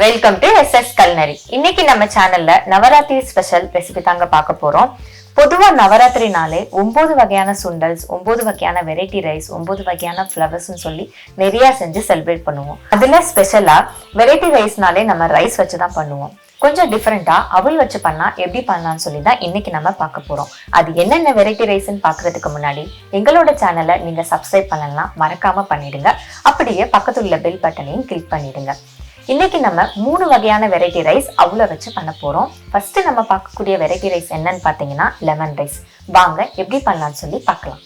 Welcome to SS Culinary. இன்னைக்கு நம்ம சேனல்ல நவராத்திரி ஸ்பெஷல் ரெசிபி தாங்க பார்க்க போறோம். பொதுவா நவராத்திரினாலே 9 வகையான சுண்டல்ஸ், 9 வகையான வெரைட்டி ரைஸ், 9 வகையான ஃப்ளவர்ஸ்னு சொல்லி நிறைய செஞ்சு செலிப்ரேட் பண்ணுவோம். அதுல ஸ்பெஷலா வெரைட்டி ரைஸ்னாலே நம்ம ரைஸ் வச்சு தான் பண்ணுவோம். கொஞ்சம் டிஃப்ரெண்டா அவல் வச்சு பண்ணா எப்படி பண்ணலாம்னு சொல்லி தான் இன்னைக்கு நம்ம பார்க்க போறோம். அது என்னென்ன வெரைட்டி ரைஸ்ன்னு பாக்குறதுக்கு முன்னாடி எங்களோட சேனலை நீங்க சப்ஸ்கிரைப் பண்ணலாம், மறக்காம பண்ணிடுங்க. அப்படியே பக்கத்துல உள்ள பெல் பட்டனையும் கிளிக் பண்ணிடுங்க. இன்னைக்கு நம்ம 3 வகையான வெரைட்டி ரைஸ் அவ்வளோ வச்சு பண்ண போறோம். ஃபர்ஸ்ட் நம்ம பார்க்கக்கூடிய வெரைட்டி ரைஸ் என்னன்னு பார்த்தீங்கன்னா லெமன் ரைஸ். வாங்க எப்படி பண்ணலாம்னு சொல்லி பார்க்கலாம்.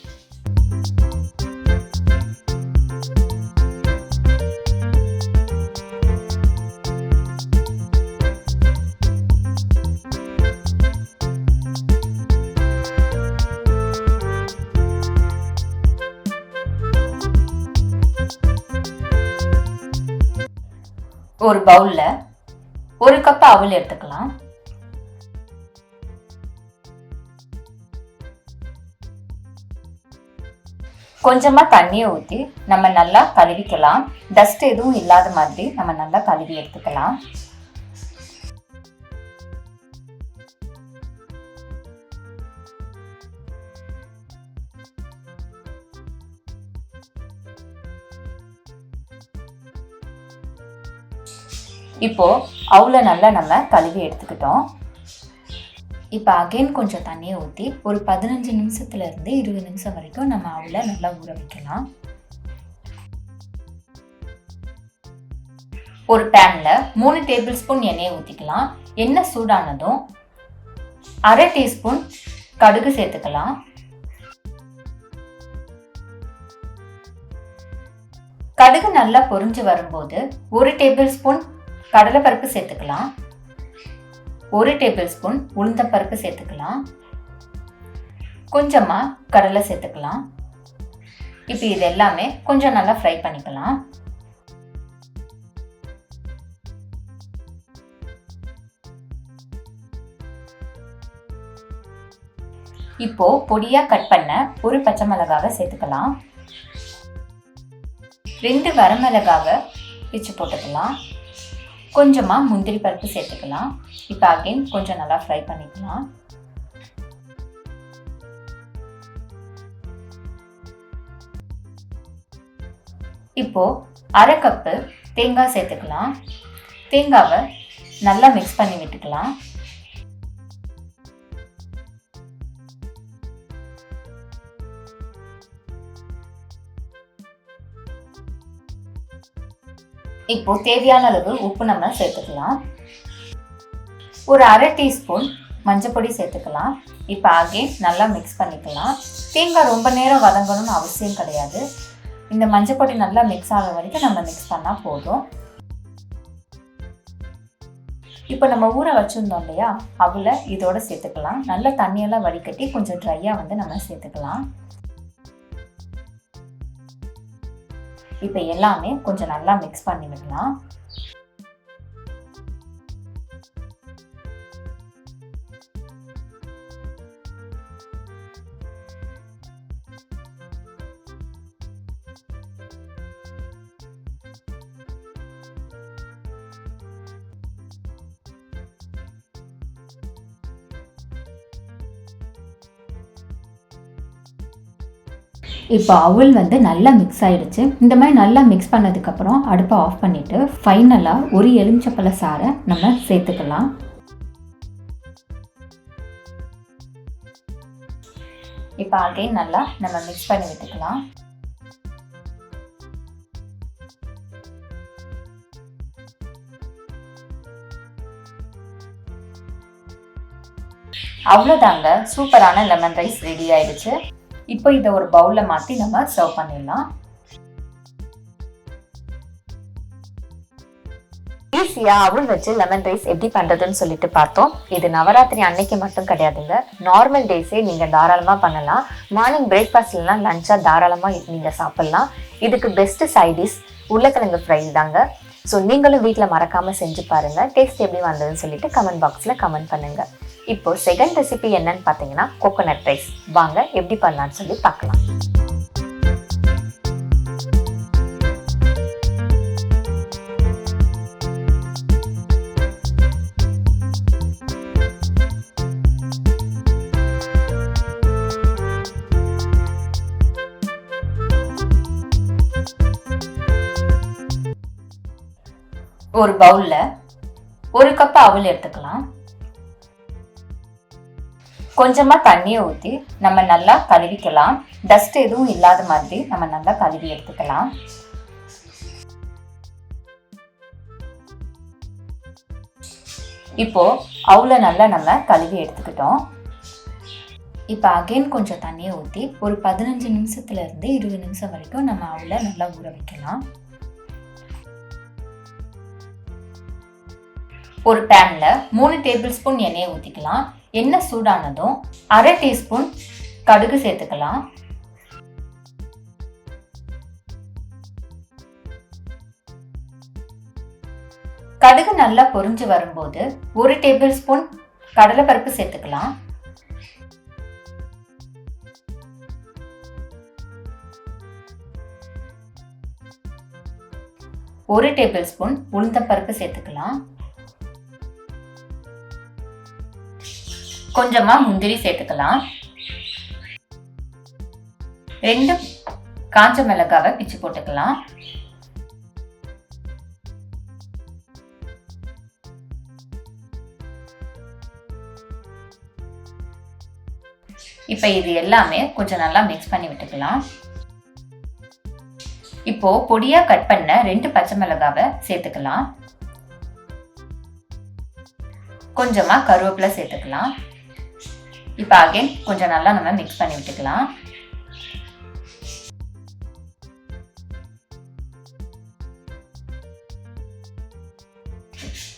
ஒரு பவுல்ல 1 கப் அவல் எடுத்துக்கலாம். கொஞ்சமா தண்ணியை ஊற்றி நம்ம நல்லா கழுவிக்கலாம். டஸ்ட் எதுவும் இல்லாத மாதிரி நம்ம நல்லா கழுவி எடுத்துக்கலாம். இப்போ அவளை நல்லா நம்ம கழுவி எடுத்துக்கிட்டோம். இப்போ அகைன் கொஞ்சம் தண்ணியை ஊற்றி ஒரு 15 நிமிஷத்துல இருந்து 20 நிமிஷம் வரைக்கும் நம்ம அவளை நல்லா ஊற வைக்கலாம். ஒரு பேன்ல 3 டேபிள் ஸ்பூன் எண்ணெயை ஊற்றிக்கலாம். எண்ணெய் சூடானதும் 1/2 டீஸ்பூன் கடுகு சேர்த்துக்கலாம். கடுகு நல்லா பொரிஞ்சு வரும்போது 1 டேபிள் ஸ்பூன் கடலைப்பருப்பு சேர்த்துக்கலாம். 1 டேபிள் ஸ்பூன் உளுந்தப்பருப்பு சேர்த்துக்கலாம். கொஞ்சமா கடலை சேர்த்துக்கலாம். இப்போ இது எல்லாமே கொஞ்சம் நல்லா ஃப்ரை பண்ணிக்கலாம். இப்போ பொடியா கட் பண்ண ஒரு பச்சை மிளகாவை சேர்த்துக்கலாம். 2 வரமிளகாவை பிச்சு போட்டுக்கலாம். கொஞ்சமா முந்திரி பருப்பு சேர்த்துக்கலாம். இப்போ அகைன் கொஞ்சம் நல்லா ஃப்ரை பண்ணிக்கலாம். இப்போ 1/2 கப்பு தேங்காய் சேர்த்துக்கலாம். தேங்காவை நல்லா மிக்ஸ் பண்ணி விட்டுக்கலாம். இப்போ தேவையான அளவு உப்பு நம்ம சேர்த்துக்கலாம். ஒரு 1/2 டீஸ்பூன் மஞ்சள் பொடி சேர்த்துக்கலாம். இப்போ அகைன் நல்லா மிக்ஸ் பண்ணிக்கலாம். தேங்காய் ரொம்ப நேரம் வதங்கணும்னு அவசியம் கிடையாது. இந்த மஞ்சள் பொடி நல்லா மிக்ஸ் ஆகிற வரைக்கும் நம்ம மிக்ஸ் பண்ணால் போதும். இப்போ நம்ம ஊற வச்சுருந்தோம் இல்லையா, அவளை இதோட சேர்த்துக்கலாம். நல்லா தண்ணியெல்லாம் வடிகட்டி கொஞ்சம் ட்ரையாக நம்ம சேர்த்துக்கலாம். இப்போ எல்லாமே கொஞ்சம் நல்லா மிக்ஸ் பண்ணி விடலாம். இப்போ அவல் நல்லா மிக்ஸ் ஆயிடுச்சு. இந்த மாதிரி நல்லா மிக்ஸ் பண்ணதுக்கப்புறம் அடுப்பை ஆஃப் பண்ணிவிட்டு ஃபைனலாக ஒரு எலுமிச்சப்பழ சாறை நம்ம சேர்த்துக்கலாம். இப்போ அகைன் நல்லா நம்ம மிக்ஸ் பண்ணி விட்டுக்கலாம். அவ்வளோதாங்க, சூப்பரான லெமன் ரைஸ் ரெடி ஆயிடுச்சு. இப்போ இதை ஒரு பவுல்ல மாற்றி நம்ம சர்வ் பண்ணிடலாம். ஈஸியா அவள் வச்சு லெமன் ரைஸ் எப்படி பண்றதுன்னு சொல்லிட்டு பார்த்தோம். இது நவராத்திரி அன்னைக்கு மட்டும் கிடையாதுங்க, நார்மல் டேஸே நீங்க தாராளமா பண்ணலாம். மார்னிங் பிரேக்ஃபாஸ்ட்லாம் லஞ்சா தாராளமா நீங்க சாப்பிடலாம். இதுக்கு பெஸ்ட் சைடிஷ் உருளைக்கிழங்கு ஃப்ரை தாங்க. ஸோ நீங்களும் வீட்டில் மறக்காம செஞ்சு பாருங்க. டேஸ்ட் எப்படி வந்ததுன்னு சொல்லிட்டு கமெண்ட் பாக்ஸ்ல கமெண்ட் பண்ணுங்க. இப்போ செகண்ட் ரெசிபி என்னன்னு பார்த்தீங்கன்னா கோகோனட் ரைஸ். வாங்க எப்படி பண்ணலாம்னு சொல்லி பார்க்கலாம். ஒரு பவுல்ல 1 கப் அவல் எடுத்துக்கலாம். கொஞ்சமா தண்ணியை ஊற்றி நம்ம நல்லா கழுவிக்கலாம். டஸ்ட் எதுவும் இல்லாத மாதிரி நம்ம நல்லா கழுவி எடுத்துக்கலாம். இப்போ அவலை நல்லா நம்ம கழுவி எடுத்துக்கிட்டோம். இப்போ அகைன் கொஞ்சம் தண்ணியை ஊற்றி ஒரு 15 நிமிஷத்துல இருந்து 20 நிமிஷம் வரைக்கும் நம்ம அவலை நல்லா ஊற வைக்கலாம். ஒரு பேன்ல 3 டேபிள் ஸ்பூன் எண்ணெயை ஊற்றிக்கலாம். எண்ணெய் சூடானதும் 1/2 டீஸ்பூன் கடுகு சேர்த்துக்கலாம். கடுகு நல்லா பொரிஞ்சு வரும்போது 1 டேபிள் ஸ்பூன் கடலைப்பருப்பு சேர்த்துக்கலாம். ஒரு டேபிள் ஸ்பூன் உளுந்தம்பருப்பு சேர்த்துக்கலாம். கொஞ்சமா முந்திரி சேர்த்துக்கலாம். 2 காஞ்ச மிளகாவை பிச்சு போட்டுக்கலாம். இப்போ இது எல்லாமே கொஞ்சம் நல்லா மிக்ஸ் பண்ணி விட்டுக்கலாம். இப்போ பொடியா கட் பண்ண 2 பச்சை மிளகாவை சேர்த்துக்கலாம். கொஞ்சமா கருவேப்பிலை சேர்த்துக்கலாம். இப்போ அகைன் கொஞ்சம் நல்லா நம்ம மிக்ஸ் பண்ணி விட்டுக்கலாம்.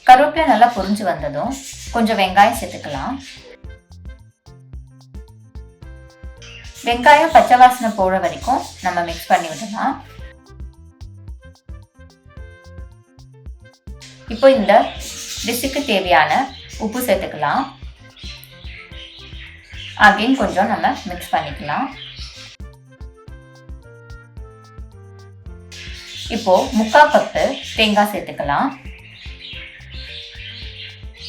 கருவேப்பிலை நல்லா பொரிஞ்சு வந்ததும் கொஞ்சம் வெங்காயம் சேர்த்துக்கலாம். வெங்காயம் பச்சை வாசனை போற வரைக்கும் நம்ம மிக்ஸ் பண்ணி விடலாம். இப்போ இந்த டிஷ்ஷுக்கு தேவையான உப்பு சேர்த்துக்கலாம். அகைன் கொஞ்சம் நம்ம மிக்ஸ் பண்ணிக்கலாம். இப்போ 3/4 கப்பு தேங்காய் சேர்த்துக்கலாம்.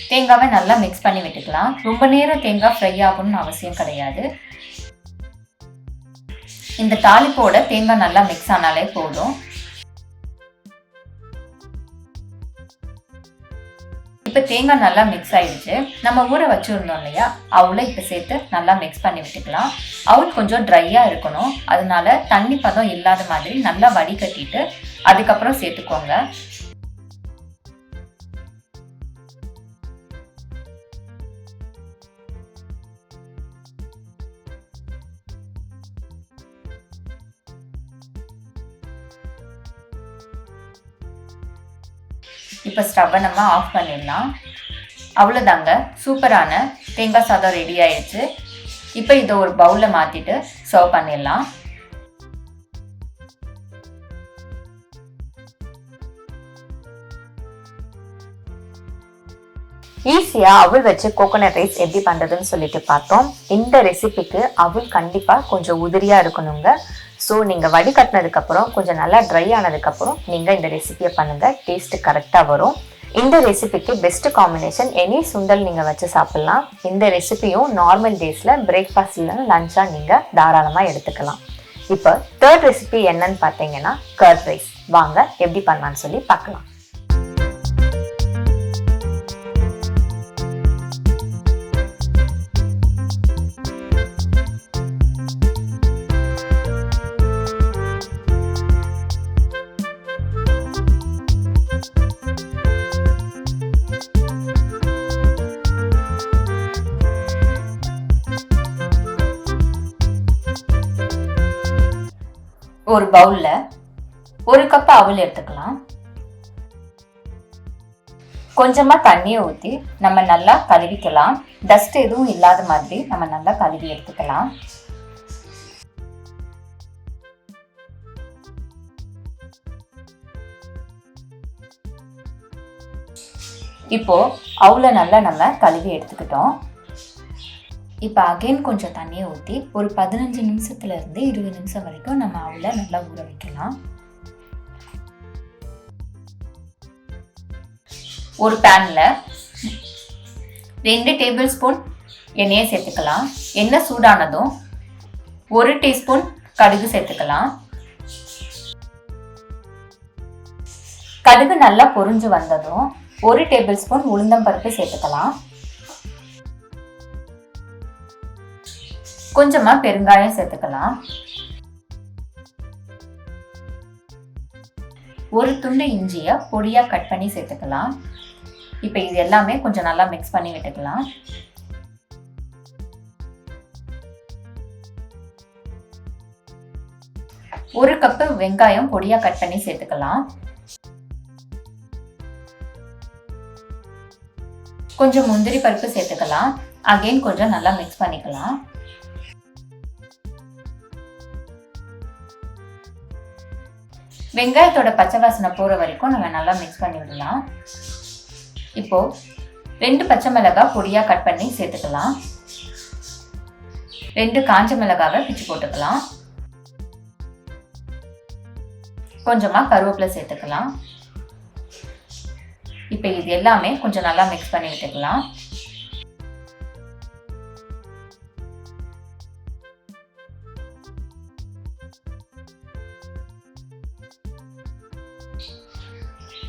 தேங்காவை நல்லா மிக்ஸ் பண்ணி விட்டுக்கலாம். ரொம்ப நேரம் தேங்காய் ஃப்ரை ஆகணும்னு அவசியம் கிடையாது. இந்த தாளிப்போட தேங்காய் நல்லா மிக்ஸ் ஆனாலே போதும். இப்போ தேங்காய் நல்லா மிக்ஸ் ஆயிடுச்சு. நம்ம ஊற வச்சுருந்தோம் இல்லையா, அவளை இப்போ சேர்த்து நல்லா மிக்ஸ் பண்ணி விட்டுக்கலாம். அவள் கொஞ்சம் ட்ரையா இருக்கணும், அதனால தண்ணி பதம் இல்லாத மாதிரி நல்லா வடிகட்டிட்டு அதுக்கப்புறம் சேர்த்துக்கோங்க. இப்போ ஸ்டவ்வை நம்ம ஆஃப் பண்ணிடலாம். அவ்வளோதாங்க, சூப்பரான தேங்காய் சாதம் ரெடி ஆயிடுச்சு. இப்போ இதை ஒரு பவுலில் மாற்றிட்டு சர்வ் பண்ணிடலாம். ஈஸியாக அவல் வச்சு கோகோனட் ரைஸ் எப்படி பண்ணுறதுன்னு சொல்லிட்டு பார்த்தோம். இந்த ரெசிபிக்கு அவல் கண்டிப்பாக கொஞ்சம் உதிரியாக இருக்கணுங்க. ஸோ நீங்கள் வடிகட்டினதுக்கப்புறம் கொஞ்சம் நல்லா ட்ரை ஆனதுக்கப்புறம் நீங்கள் இந்த ரெசிபியை பண்ணுங்கள், டேஸ்ட்டு கரெக்டாக வரும். இந்த ரெசிபிக்கு பெஸ்ட் காம்பினேஷன் எனி சுண்டல் நீங்கள் வச்சு சாப்பிட்லாம். இந்த ரெசிபியும் நார்மல் டேஸில் பிரேக்ஃபாஸ்ட் லஞ்சாக நீங்கள் தாராளமாக எடுத்துக்கலாம். இப்போ 3rd ரெசிபி என்னன்னு பார்த்தீங்கன்னா கர்ட் ரைஸ். வாங்க எப்படி பண்ணலான்னு சொல்லி பார்க்கலாம். ஒரு பவுல்ல 1 கப் அவல் எடுத்துக்கலாம். கொஞ்சமா தண்ணியை ஊற்றி நம்ம நல்லா கழுவிக்கலாம். டஸ்ட் எதுவும் இல்லாத மாதிரி நம்ம நல்லா கழுவி எடுத்துக்கலாம். இப்போ அவலை நல்லா நம்ம கழுவி எடுத்துக்கிட்டோம். இப்போ அகைன் கொஞ்சம் தண்ணியை ஊற்றி ஒரு 15 நிமிஷத்துல இருந்து 20 நிமிஷம் வரைக்கும் நம்ம அவலை நல்லா ஊற வைக்கலாம். ஒரு பேன்ல 2 டேபிள் ஸ்பூன் எண்ணெயை சேர்த்துக்கலாம். எண்ணெய் சூடானதும் 1 டீஸ்பூன் கடுகு சேர்த்துக்கலாம். கடுகு நல்லா பொரிஞ்சு வந்ததும் 1 டேபிள் ஸ்பூன் உளுந்தம் பருப்பு சேர்த்துக்கலாம். கொஞ்சமா பெருங்காயம் சேர்த்துக்கலாம். ஒரு துண்டு இஞ்சியை பொடியா கட் பண்ணி சேர்த்துக்கலாம். இப்போ இது எல்லாமே கொஞ்சம் நல்லா மிக்ஸ் பண்ணி விட்டுக்கலாம். ஒரு கப்பு வெங்காயம் பொடியா கட் பண்ணி சேர்த்துக்கலாம். கொஞ்சம் முந்திரி பருப்பு சேர்த்துக்கலாம். அகைன் கொஞ்சம் நல்லா மிக்ஸ் பண்ணிக்கலாம். வெங்காயத்தோட பச்சை வாசனை போற வரைக்கும் நம்ம நல்லா மிக்ஸ் பண்ணி விடலாம். இப்போ 2 பச்சை மிளகாய் பொடியா கட் பண்ணி சேர்த்துக்கலாம். 2 காஞ்ச மிளகாவை பிச்சு போட்டுக்கலாம். கொஞ்சமா கருவேப்பிலை சேர்த்துக்கலாம். இப்போ இது எல்லாமே கொஞ்சம் நல்லா மிக்ஸ் பண்ணி விட்டுக்கலாம்.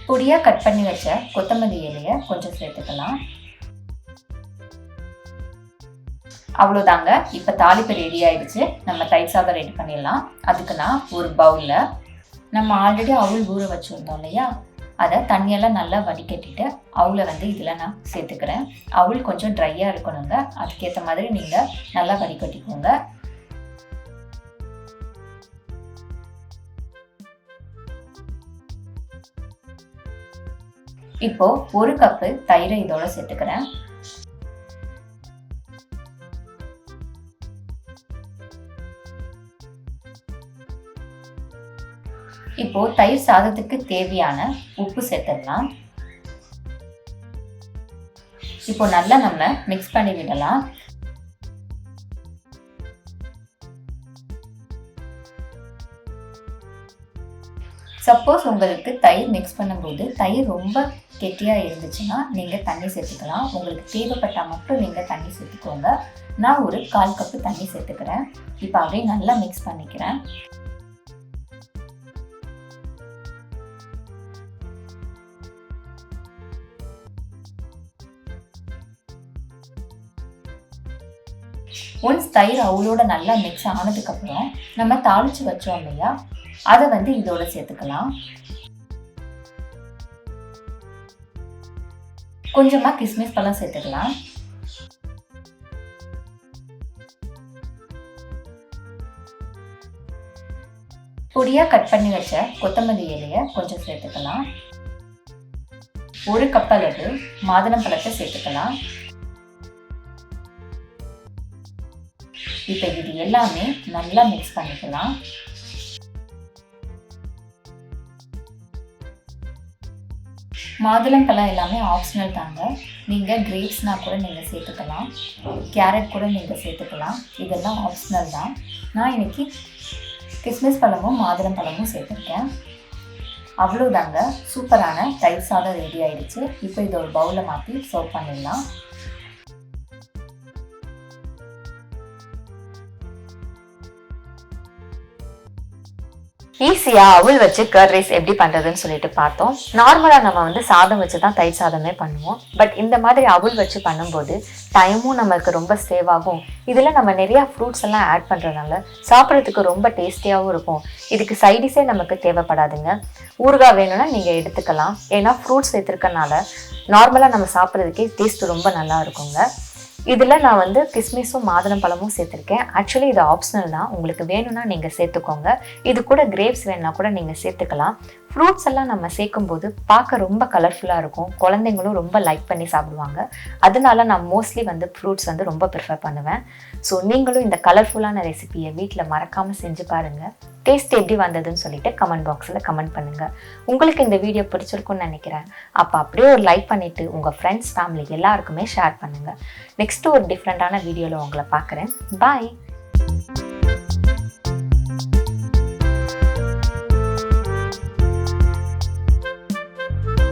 பொடியா கட் பண்ணி வச்ச கொத்தமல்லி இலையை கொஞ்சம் சேர்த்துக்கலாம். அவ்வளோதாங்க. இப்போ தாளிப்பு ரெடி ஆயிடுச்சு. நம்ம தயிர் சாதம் ரெடி பண்ணிடலாம். அதுக்கு நான் ஒரு பவுலில் நம்ம ஆல்ரெடி அவுள் ஊற வச்சுருந்தோம் இல்லையா, அதை தண்ணியெல்லாம் நல்லா வடிகட்டிட்டு அவுளை இதில் நான் சேர்த்துக்கிறேன். அவுள் கொஞ்சம் ட்ரையாக இருக்கணுங்க. அதுக்கேற்ற மாதிரி நீங்கள் நல்லா வடிகட்டிக்கோங்க. இப்போ 1 கப்பு தயிரை இதோட சேர்த்துக்கிறேன். இப்போ தயிர் சாதத்துக்கு தேவையான உப்பு சேர்த்துடலாம். இப்போ நல்லா நம்ம மிக்ஸ் பண்ணி விடலாம். சப்போஸ் உங்களுக்கு தயிர் மிக்ஸ் பண்ணும்போது தயிர் ரொம்ப கெட்டியாக இருந்துச்சுன்னா நீங்கள் தண்ணி சேர்த்துக்கலாம். உங்களுக்கு தேவைப்பட்டால் மட்டும் நீங்கள் தண்ணி சேர்த்துக்கோங்க. நான் ஒரு 1/4 கப்பு தண்ணி சேர்த்துக்கிறேன். இப்போ அப்படியே நல்லா மிக்ஸ் பண்ணிக்கிறேன். ஒன்ஸ் தயிர் அவ்வளோட நல்லா மிக்ஸ் ஆனதுக்கப்புறம் நம்ம தாளித்து வச்சோம் இல்லையா, அதை இதோட சேர்த்துக்கலாம். கொஞ்சமா கிஸ்மிஸ் பழம் சேர்த்துக்கலாம். பொடியா கட் பண்ணி வச்ச கொத்தமல்லி இலையை கொஞ்சம் சேர்த்துக்கலாம். 1 கப் அளவு மாதுளம்பழத்தை சேர்த்துக்கலாம். இப்போ இது எல்லாமே நல்லா மிக்ஸ் பண்ணிக்கலாம். மாதுளம்பழம் எல்லாமே ஆப்ஷனல் தாங்க. நீங்கள் கிரேப்ஸ்னால் கூட நீங்கள் சேர்த்துக்கலாம். கேரட் கூட நீங்கள் சேர்த்துக்கலாம். இதெல்லாம் ஆப்ஷனல் தான். நான் இன்னைக்கு கிஸ்மிஸ் பழமும் மாதுளம்பழமும் சேர்த்துருக்கேன். அவ்வளோதாங்க. சூப்பரான தயிர் சாதம் ரெடி ஆயிடுச்சு. இப்போ இதை ஒரு பவுலில் மாற்றி சர்வ் பண்ணிடலாம். ஈஸியாக அவுள் வச்சு கர்ட் ரைஸ் எப்படி பண்ணுறதுன்னு சொல்லிட்டு பார்த்தோம். நார்மலாக நம்ம சாதம் வச்சு தான் தயிர் சாதமே பண்ணுவோம். பட் இந்த மாதிரி அவுள் வச்சு பண்ணும்போது டைமும் நமக்கு ரொம்ப சேவ் ஆகும். இதில் நம்ம நிறையா ஃப்ரூட்ஸ் எல்லாம் ஆட் பண்ணுறதுனால சாப்பிட்றதுக்கு ரொம்ப டேஸ்டியாகவும் இருக்கும். இதுக்கு சைடிஸே நமக்கு தேவைப்படாதுங்க. ஊறுகாய் வேணும்னா நீங்கள் எடுத்துக்கலாம். ஏன்னா ஃப்ரூட்ஸ் சேர்த்துருக்கனால நார்மலாக நம்ம சாப்பிட்றதுக்கே டேஸ்ட் ரொம்ப நல்லா இருக்குங்க. இதில் நான் கிஸ்மிஸும் மாதுளம்பழமும் சேர்த்துருக்கேன். ஆக்சுவலி இது ஆப்ஷனல் தான். உங்களுக்கு வேணும்னா நீங்கள் சேர்த்துக்கோங்க. இது கூட கிரேப்ஸ் வேணும்னா கூட நீங்கள் சேர்த்துக்கலாம். ஃப்ரூட்ஸ் எல்லாம் நம்ம சேர்க்கும்போது பார்க்க ரொம்ப கலர்ஃபுல்லாக இருக்கும். குழந்தைங்களும் ரொம்ப லைக் பண்ணி சாப்பிடுவாங்க. அதனால நான் மோஸ்ட்லி ஃப்ரூட்ஸ் ரொம்ப ப்ரிஃபர் பண்ணுவேன். ஸோ நீங்களும் இந்த கலர்ஃபுல்லான ரெசிபியை வீட்டில் மறக்காமல் செஞ்சு பாருங்கள். டேஸ்ட் எப்படி வந்ததுன்னு சொல்லிட்டு கமெண்ட் பாக்ஸில் கமெண்ட் பண்ணுங்கள். உங்களுக்கு இந்த வீடியோ பிடிச்சிருக்குன்னு நினைக்கிறேன். அப்போ அப்படியே ஒரு லைக் பண்ணிவிட்டு உங்கள் ஃப்ரெண்ட்ஸ் ஃபேமிலி எல்லாருக்குமே ஷேர் பண்ணுங்கள். நெக்ஸ்ட்டு ஒரு டிஃப்ரெண்ட்டான வீடியோவில் உங்களை பார்க்குறேன். பாய்.